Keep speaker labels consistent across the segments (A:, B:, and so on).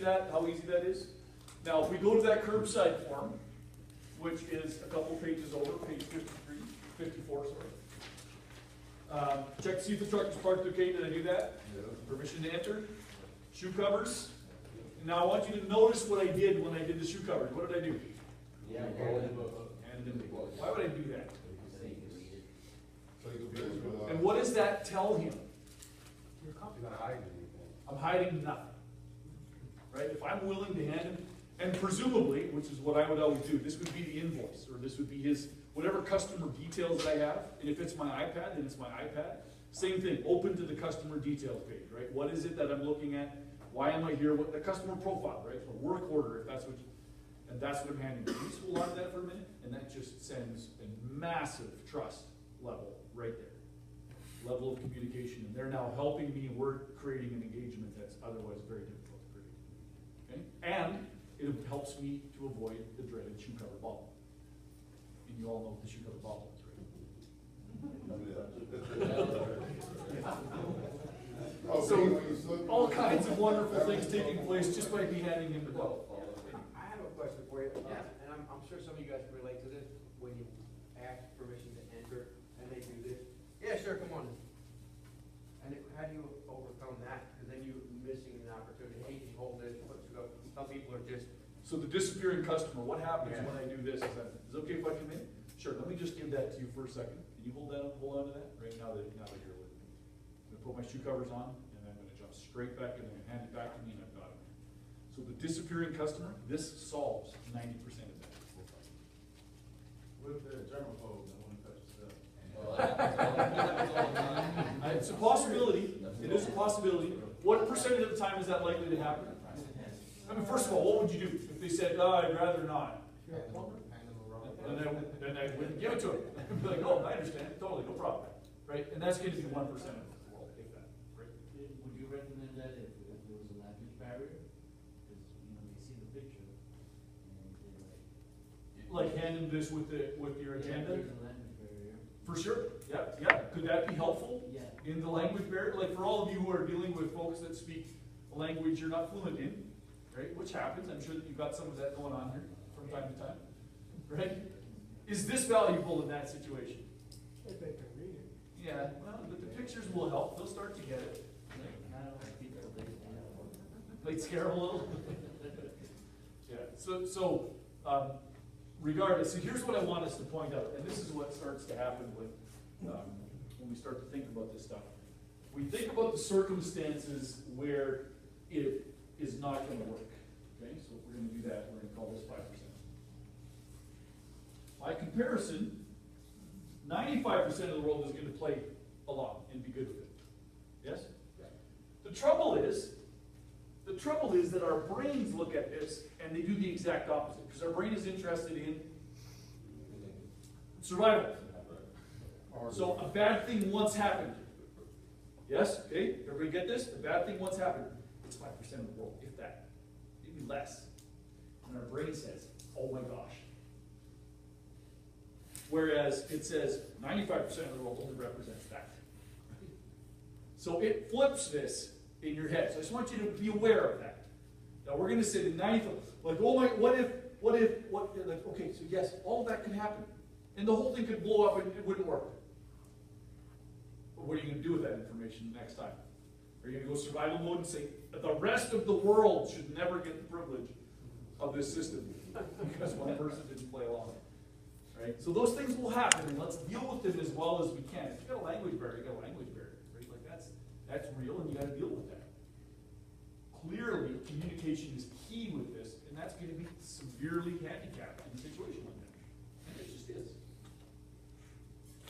A: that, how easy that is? Now, if we go to that curbside form, which is a couple pages over, page 53, 54, sorry. Check to see if the truck is parked okay. Did I do that?
B: Yeah.
A: Permission to enter. Shoe covers. Now, I want you to notice what I did when I did the shoe covers. What did I do?
C: Yeah,
A: Why would I do that?
B: So you can be
A: And what does that tell him?
B: You're not hiding anything.
A: I'm hiding nothing. Right? If I'm willing to hand him, and presumably, which is what I would always do, this would be the invoice, or this would be his, whatever customer details that I have, and if it's my iPad, then it's my iPad. Same thing, open to the customer details page, right? What is it that I'm looking at? Why am I here? What the customer profile, right? A work order, if that's what, and that's what I'm handing you. Just hold on to that for a minute, and that just sends a massive trust level right there. Level of communication, and they're now helping me work, creating an engagement that's otherwise very difficult to create. Okay? And it helps me to avoid the dreaded shoe cover bobble. And you all know what the shoe cover bobble is, right? So, all kinds of wonderful things taking place just by me handing him the book.
C: I have a question for you, and I'm sure some of you guys can relate to this, when you ask permission to enter, and they do this, yeah, sure, come on. And how do you overcome that? Because then you're missing an opportunity, hey, can you hold this, let's go. Some people are just.
A: So the disappearing customer, what happens when I do this? Is it okay if I come in? Sure, let me just give that to you for a second. Can you hold on to that? Right now that you're with me. I'm gonna put my shoe covers on, and I'm gonna jump straight back in there and hand it back to me, and I've got it. So the disappearing customer, this solves 90% of that.
B: What if they're a germaphobe that want to touch stuff?
A: It's a possibility. It is a possibility. What percentage of the time is that likely to happen? I mean, first of all, what would you do if they said, "Oh, I'd rather not"? Then I wouldn't give it to them. I'd be like, "Oh, I understand. Totally, no problem." Right? And that's going to be 1% of the world, if that. Right?
D: Would you recommend that if there was a language barrier? Because, they see the picture and they're
A: Like handing this with your agenda?
D: there's a language barrier.
A: For sure. Yeah, yeah. Could that be helpful?
D: Yeah.
A: In the language barrier? Like for all of you who are dealing with folks that speak a language you're not fluent in, right? Which happens. I'm sure that you've got some of that going on here from time to time. Right? Is this valuable in that situation?
E: If they can read it.
A: Yeah, well, but the pictures will help. They'll start to get it.
D: I don't know, people,
A: Might scare them a little. Yeah, so regardless, so here's what I want us to point out, and this is what starts to happen when we start to think about this stuff. We think about the circumstances where it is not going to work. Okay, so if we're going to do that, we're going to call this 5%. By comparison, 95% of the world is going to play along and be good with it. Yes? The trouble is that our brains look at this and they do the exact opposite, because our brain is interested in survival. So a bad thing once happened. Yes? Okay? Everybody get this? A bad thing once happened. It's 5% of the world, if that. Maybe less. And our brain says, oh my gosh. Whereas it says 95% of the world only represents that. So it flips this in your head. So I just want you to be aware of that. Now we're going to say the 95, like, oh my, what if, like, okay, so yes, all of that can happen. And the whole thing could blow up and it wouldn't work. But what are you going to do with that information next time? Are you going to go survival mode and say, the rest of the world should never get the privilege of this system because one person didn't play along? Right? So those things will happen, and let's deal with them as well as we can. If you've got a language barrier, you've got a language barrier. Right? Like that's real, and you got to deal with that. Clearly, communication is key with this, and that's going to be severely handicapped in a situation like that. And it just is.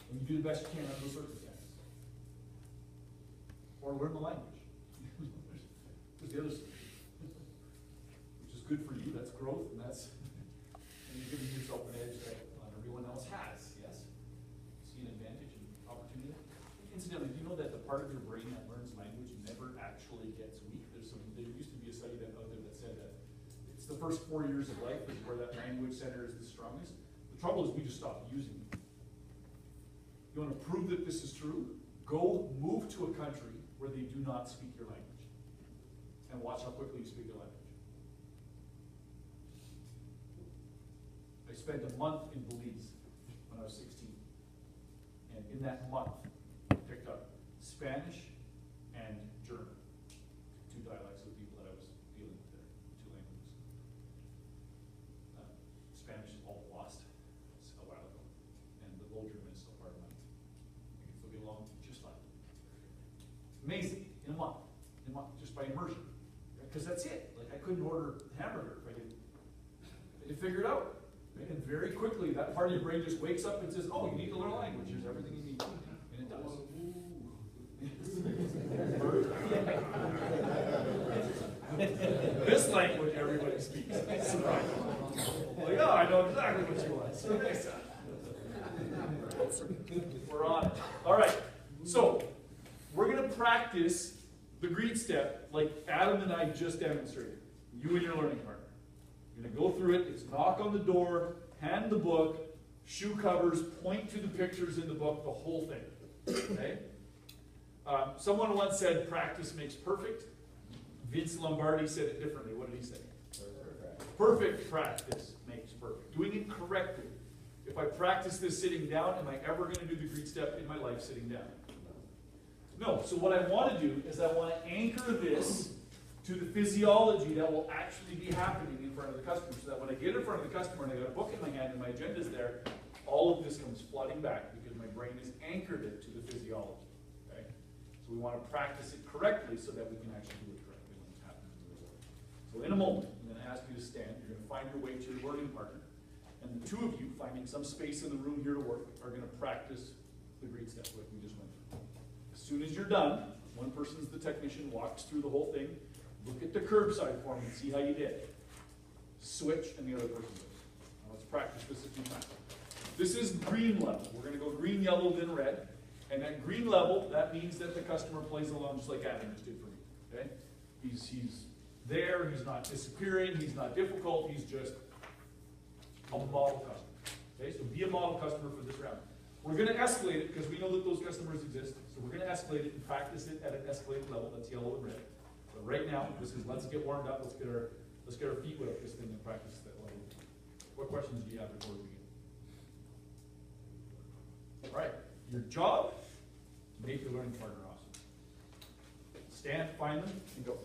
A: And you do the best you can under those circumstances. Or learn the language. There's the other stuff. Which is good for you, that's growth, and that's and you're giving yourself an edge that everyone else has, yes? See an advantage and opportunity? Incidentally, do you know that the part of your brain that learns language never actually gets weak? There used to be a study out there that said that it's the first 4 years of life is where that language center is the strongest. The trouble is we just stop using it. You want to prove that this is true? Go move to a country where they do not speak your language. And watch how quickly you speak their language. spent a month in Belize when I was 16. And in that month, I picked up Spanish and German, two dialects of the people that I was dealing with there, two languages. Spanish is all lost, it's a while ago, and the Low German is still part of mine. I can still get along just fine. Amazing, in a month, just by immersion. Because that's it. Like, I couldn't order hamburger if I didn't figure it out. Right? And very quickly, that part of your brain just wakes up and says, oh, you need to learn a language. Here's everything you need. And it does. This language everybody speaks. Surprise. Like, oh, I know exactly what you want. So nice. We're on it. All right. So, we're going to practice the greet step like Adam and I just demonstrated. You and your learning partner. You're going to go through it. It's knock on the door, hand the book, shoe covers, point to the pictures in the book, the whole thing. Okay? Someone once said, practice makes perfect. Vince Lombardi said it differently. What did he say? Perfect practice makes perfect. Doing it correctly. If I practice this sitting down, am I ever going to do the greet step in my life sitting down? No. So what I want to do is I want to anchor this to the physiology that will actually be happening in front of the customer, so that when I get in front of the customer and I got a book in my hand and my agenda's there, all of this comes flooding back because my brain has anchored it to the physiology. Okay? So we want to practice it correctly so that we can actually do it correctly when it's happening. So in a moment, I'm going to ask you to stand. You're going to find your way to your learning partner. And the two of you, finding some space in the room here to work, are going to practice the greet step like we just went through. As soon as you're done, one person's the technician, walks through the whole thing, look at the curbside form and see how you did. Switch, and the other person goes. Now let's practice this a few times. This is green level. We're going to go green, yellow, then red. And at green level, that means that the customer plays along just like Adam just did for me. Okay? He's there, he's not disappearing, he's not difficult, he's just a model customer. Okay, so be a model customer for this round. We're going to escalate it because we know that those customers exist. So we're going to escalate it and practice it at an escalated level. That's yellow and red. But right now, this is let's get warmed up. Let's get our feet wet up this thing and practice that level. What questions do you have before we begin? All right. Your job, make your learning partner awesome. Stand, find them, and go.